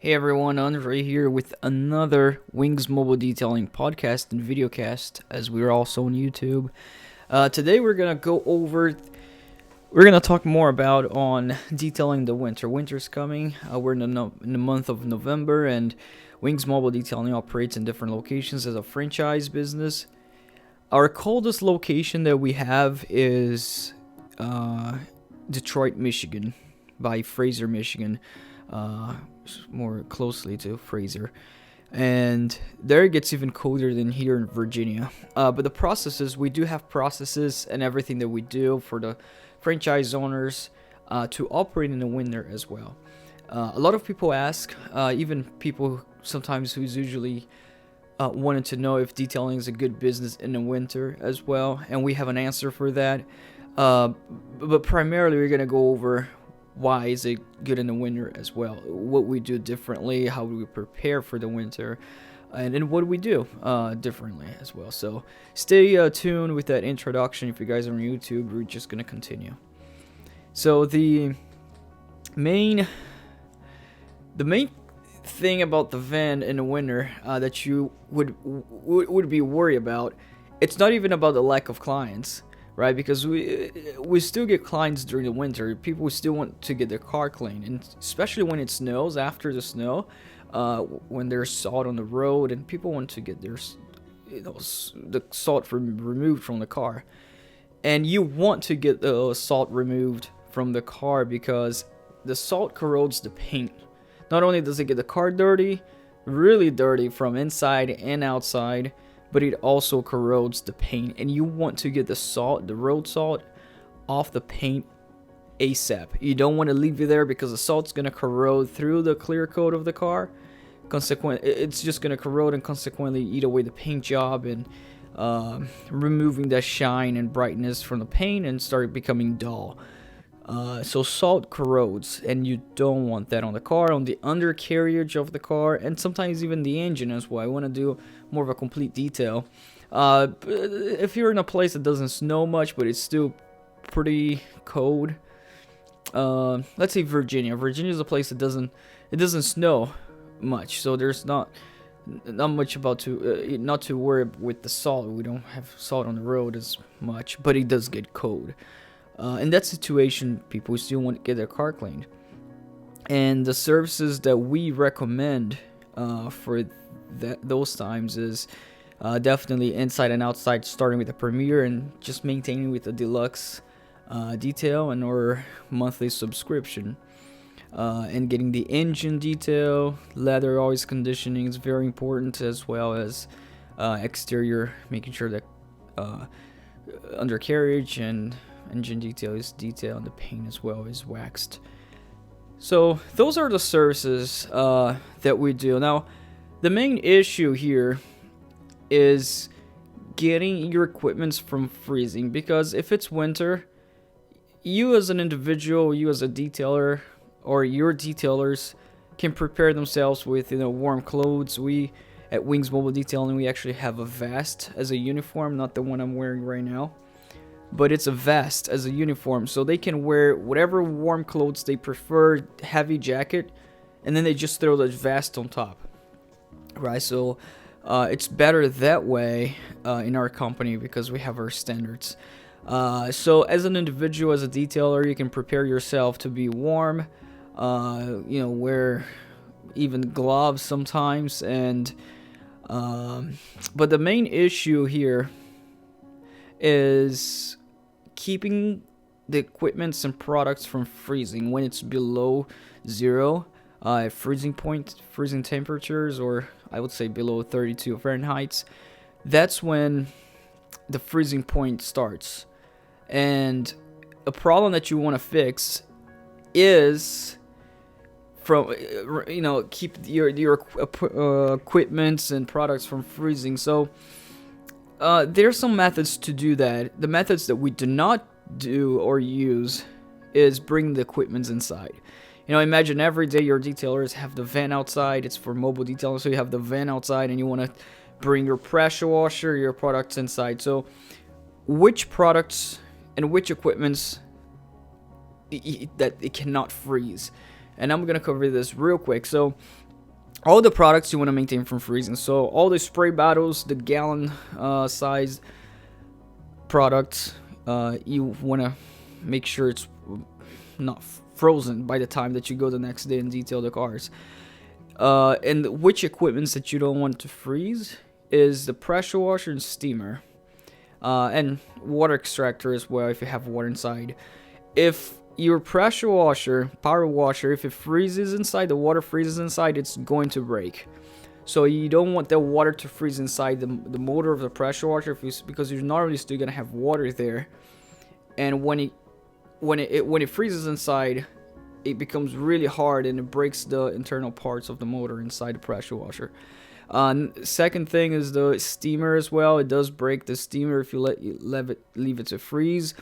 Hey everyone, Andre here with another Wings Mobile Detailing podcast and videocast, as we're also on YouTube. Today we're gonna talk more about on detailing the winter. Winter's coming. We're in the month of November, and Wings Mobile Detailing operates in different locations as a franchise business. Our coldest location that we have is Detroit, Michigan, by Fraser, Michigan. Uh, More closely to Fraser. And there it gets even colder than here in Virginia. But the processes, we do have processes and everything that we do for the franchise owners to operate in the winter as well. A lot of people ask, even people sometimes who's usually wanted to know if detailing is a good business in the winter as well, and we have an answer for that. But primarily, we're gonna go over why is it good in the winter as well, what we do differently, how we prepare for the winter, and then what we do differently as well. So stay tuned with that introduction. If you guys are on YouTube, we're just gonna continue. So the main thing about the van in the winter that you would be worried about, it's not even about the lack of clients, right? Because we still get clients during the winter. People still want to get their car cleaned, and especially when it snows, after the snow, when there's salt on the road, and people want to get their the salt removed from the car. And you want to get the salt removed from the car because the salt corrodes the paint. Not only does it get the car dirty, really dirty from inside and outside, but it also corrodes the paint, and you want to get the road salt, off the paint ASAP. You don't want to leave it there because the salt's going to corrode through the clear coat of the car. Consequently, it's just going to corrode and consequently eat away the paint job and removing that shine and brightness from the paint and start becoming dull. So salt corrodes, and you don't want that on the car, on the undercarriage of the car, and sometimes even the engine as well. I want to do more of a complete detail. If you're in a place that doesn't snow much, but it's still pretty cold, let's say Virginia. Virginia is a place that doesn't snow much, so there's not much not to worry with the salt. We don't have salt on the road as much, but it does get cold. In that situation, people still want to get their car cleaned. And the services that we recommend for those times is definitely inside and outside, starting with the Premier and just maintaining with the deluxe detail and or monthly subscription. And getting the engine detail, leather always conditioning is very important, as well as exterior, making sure that undercarriage and engine detail is detailed, and the paint as well is waxed. So those are the services that we do. Now, the main issue here is getting your equipment from freezing, because if it's winter, you as an individual, you as a detailer, or your detailers can prepare themselves with warm clothes. We at Wings Mobile Detailing, we actually have a vest as a uniform, not the one I'm wearing right now, but it's a vest as a uniform, so they can wear whatever warm clothes they prefer, heavy jacket, and then they just throw the vest on top, right? So it's better that way in our company because we have our standards. So as an individual, as a detailer, you can prepare yourself to be warm, wear even gloves sometimes, and but the main issue here is keeping the equipments and products from freezing when it's below zero, freezing temperatures, or I would say below 32 Fahrenheit. That's when the freezing point starts. And a problem that you want to fix is keep your equipments and products from freezing. So there's some methods to do that. The methods that we do not do or use is bring the equipment inside. Imagine every day your detailers have the van outside. It's for mobile detailing, so you have the van outside and you want to bring your pressure washer, your products inside. So which products and which equipments that it cannot freeze? And I'm going to cover this real quick. So all the products you want to maintain from freezing. So all the spray bottles, the gallon size products, you want to make sure it's not frozen by the time that you go the next day and detail the cars. And which equipments that you don't want to freeze is the pressure washer and steamer, and water extractor as well if you have water inside. If your pressure washer, power washer, if it freezes inside, the water freezes inside, it's going to break. So you don't want the water to freeze inside the motor of the pressure washer because you're normally still gonna have water there, and when it freezes inside, it becomes really hard and it breaks the internal parts of the motor inside the pressure washer. Second thing is the steamer as well. It does break the steamer if you leave it to freeze,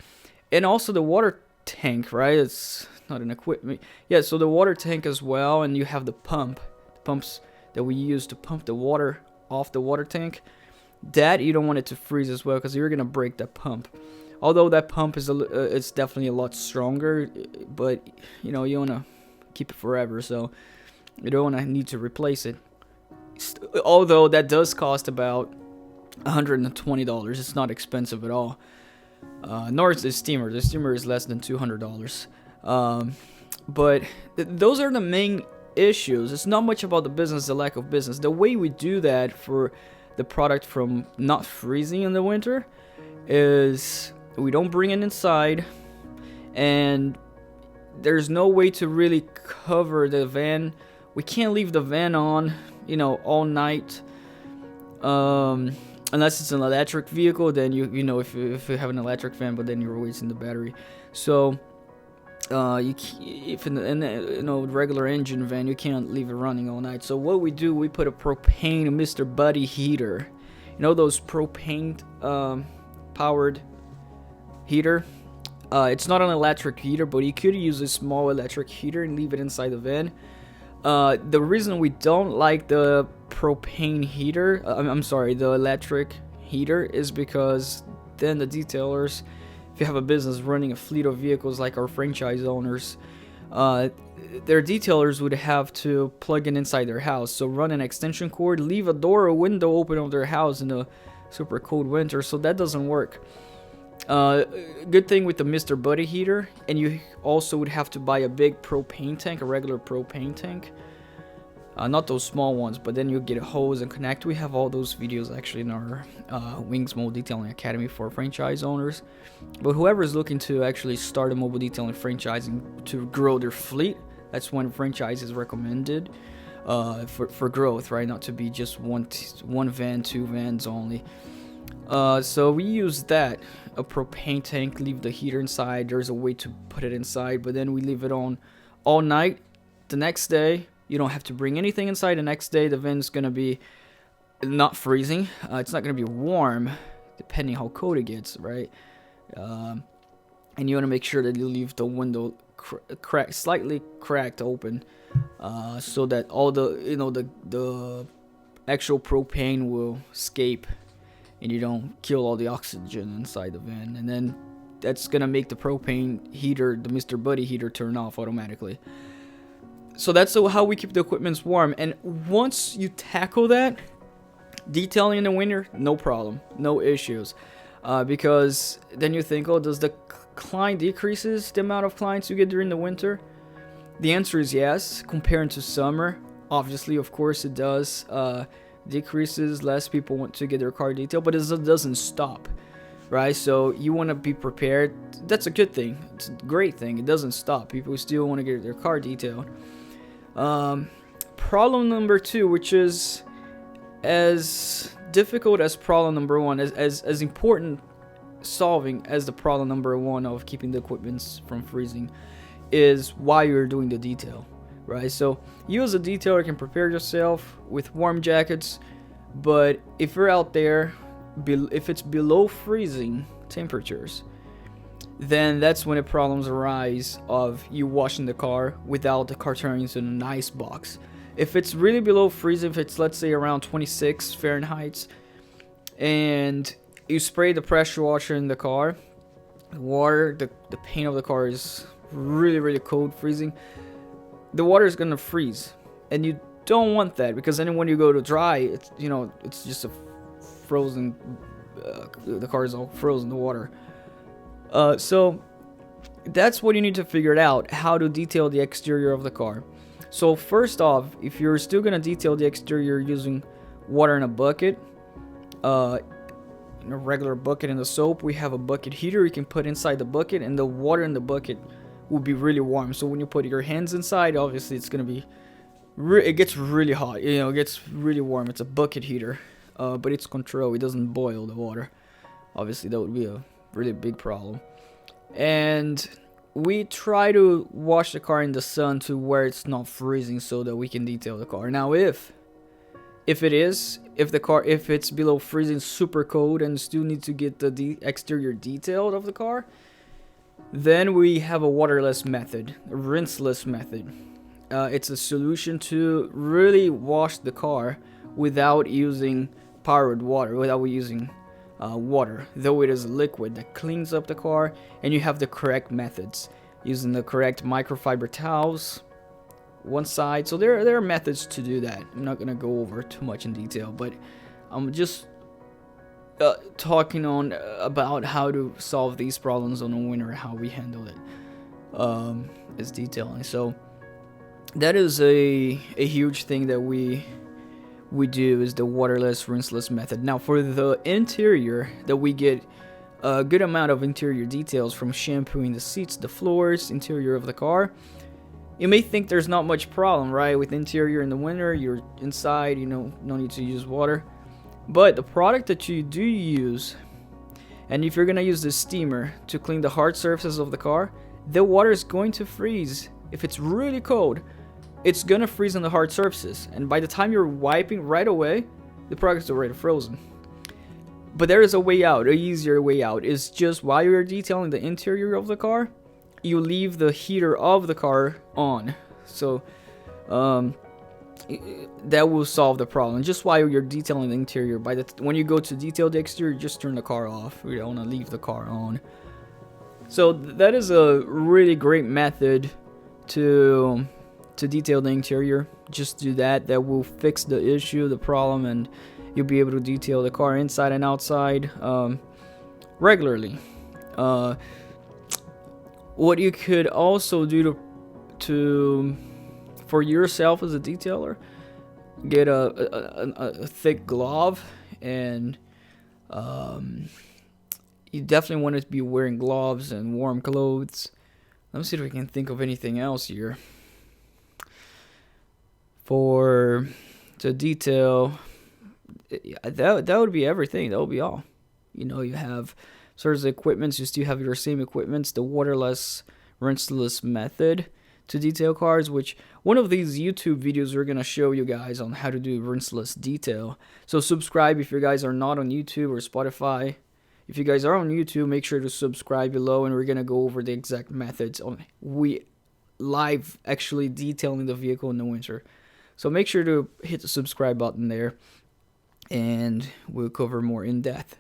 and also the water tank, right? It's not an equipment. Yeah, so the water tank as well, and you have the pumps that we use to pump the water off the water tank. That you don't want it to freeze as well because you're gonna break that pump. Although that pump is it's definitely a lot stronger, but you know you wanna keep it forever, so you don't wanna need to replace it. Although that does cost about $120. It's not expensive at all. Nor is the steamer. The steamer is less than $200. But those are the main issues. It's not much about the business, the lack of business. The way we do that for the product from not freezing in the winter is we don't bring it inside, and there's no way to really cover the van. We can't leave the van on, all night. Unless it's an electric vehicle, then you know if you have an electric fan, but then you're wasting the battery. So if in a regular engine van, you can't leave it running all night. So what we do, we put a propane Mr. Buddy heater. Those propane powered heater. It's not an electric heater, but you could use a small electric heater and leave it inside the van. The reason we don't like the propane heater, the electric heater, is because then the detailers, if you have a business running a fleet of vehicles like our franchise owners, their detailers would have to plug it inside their house. So run an extension cord, leave a door or window open of their house in a super cold winter, so that doesn't work. Good thing with the Mr. Buddy heater, and you also would have to buy a big propane tank, a regular propane tank. Not those small ones, but then you get a hose and connect. We have all those videos actually in our Wings Mobile Detailing Academy for franchise owners. But whoever is looking to actually start a mobile detailing franchising to grow their fleet, that's when franchise is recommended for growth, right? Not to be just one van, two vans only. So we use that, a propane tank, leave the heater inside. There's a way to put it inside, but then we leave it on all night. The next day, you don't have to bring anything inside. The next day, the van's going to be not freezing. It's not going to be warm, depending how cold it gets, right? And you want to make sure that you leave the window slightly cracked open, so that all the actual propane will escape, and you don't kill all the oxygen inside the van. And then that's going to make the propane heater, the Mr. Buddy heater, turn off automatically. So that's how we keep the equipment warm. And once you tackle that, detailing in the winter, no problem, no issues. Because then you think, does the client decreases the amount of clients you get during the winter? The answer is yes. Comparing to summer, obviously, of course it does. Decreases, less people want to get their car detailed, but it doesn't stop, right? So you want to be prepared. That's a good thing. It's a great thing. It doesn't stop. People still want to get their car detailed. Problem number 2, which is as difficult as problem number 1, as important solving as the problem number 1 of keeping the equipment from freezing, is why you're doing the detail, right? So you as a detailer can prepare yourself with warm jackets, but if you're out there, if it's below freezing temperatures, then that's when the problems arise of you washing the car without the car turning into an ice box. If it's really below freezing, if it's, let's say, around 26 Fahrenheit, and you spray the pressure washer in the car, the paint of the car is really, really cold, freezing, the water is going to freeze, and don't want that, because then when you go to dry, it's, you know, it's just a frozen, the car is all frozen in the water. So that's what you need to figure out, how to detail the exterior of the car. So first off, if you're still gonna detail the exterior using water in a bucket, in a regular bucket in the soap, we have a bucket heater you can put inside the bucket, and the water in the bucket will be really warm. So when you put your hands inside, obviously it's gonna be, it gets really hot. You know, it gets really warm. It's a bucket heater, but it's controlled. It doesn't boil the water. Obviously, that would be a really big problem. And we try to wash the car in the sun to where it's not freezing, so that we can detail the car. Now, if it's below freezing, super cold, and still need to get the exterior detailed of the car, then we have a waterless method, a rinseless method. It's a solution to really wash the car without using powdered water, without using water, though it is a liquid that cleans up the car, and you have the correct methods using the correct microfiber towels one side. So there are methods to do that. I'm not gonna go over too much in detail, but I'm just talking on about how to solve these problems on a winter, how we handle it, is detailing. So that is a huge thing that we do, is the waterless, rinseless method. Now for the interior, that we get a good amount of interior details from shampooing the seats, the floors, interior of the car. You may think there's not much problem, right? With interior in the winter, you're inside, you know, no need to use water. But the product that you do use, and if you're gonna use the steamer to clean the hard surfaces of the car, the water is going to freeze. If it's really cold, it's gonna freeze on the hard surfaces, and by the time you're wiping right away, the product is already frozen. But there is a way out, an easier way out. Is just while you're detailing the interior of the car, you leave the heater of the car on. So that will solve the problem. Just while you're detailing the interior, when you go to detail the exterior, just turn the car off. We don't want to leave the car on. So that is a really great method to detail the interior. Just do that. That will fix the issue, the problem, and you'll be able to detail the car inside and outside regularly. What you could also do to for yourself as a detailer, get a thick glove, and you definitely want to be wearing gloves and warm clothes. Let me see if we can think of anything else here. To detail, that would be everything. That would be all. You know, you have sort of the equipments. You still have your same equipments. The waterless, rinseless method to detail cars, which one of these YouTube videos we're gonna show you guys on how to do rinseless detail. So subscribe if you guys are not on YouTube or Spotify. If you guys are on YouTube, make sure to subscribe below, and we're gonna go over the exact methods on live actually detailing the vehicle in the winter. So make sure to hit the subscribe button there, and we'll cover more in depth.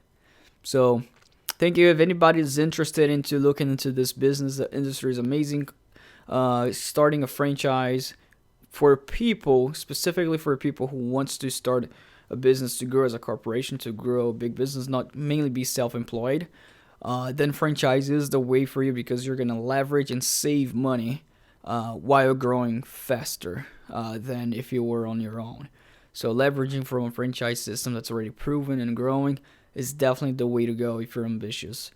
So thank you. If anybody is interested into looking into this business, the industry is amazing. Starting a franchise for people, specifically for people who wants to start a business, to grow as a corporation, to grow a big business, not mainly be self-employed, then franchise is the way for you, because you're going to leverage and save money while growing faster than if you were on your own. So leveraging from a franchise system that's already proven and growing is definitely the way to go if you're ambitious.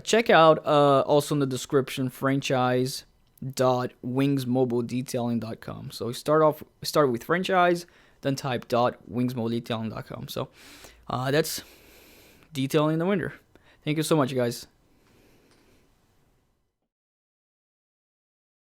Check out also in the description, franchise.wingsmobiledetailing.com. So start with franchise, then type .wingsmobiledetailing.com. So that's detailing in the winter. Thank you so much, guys.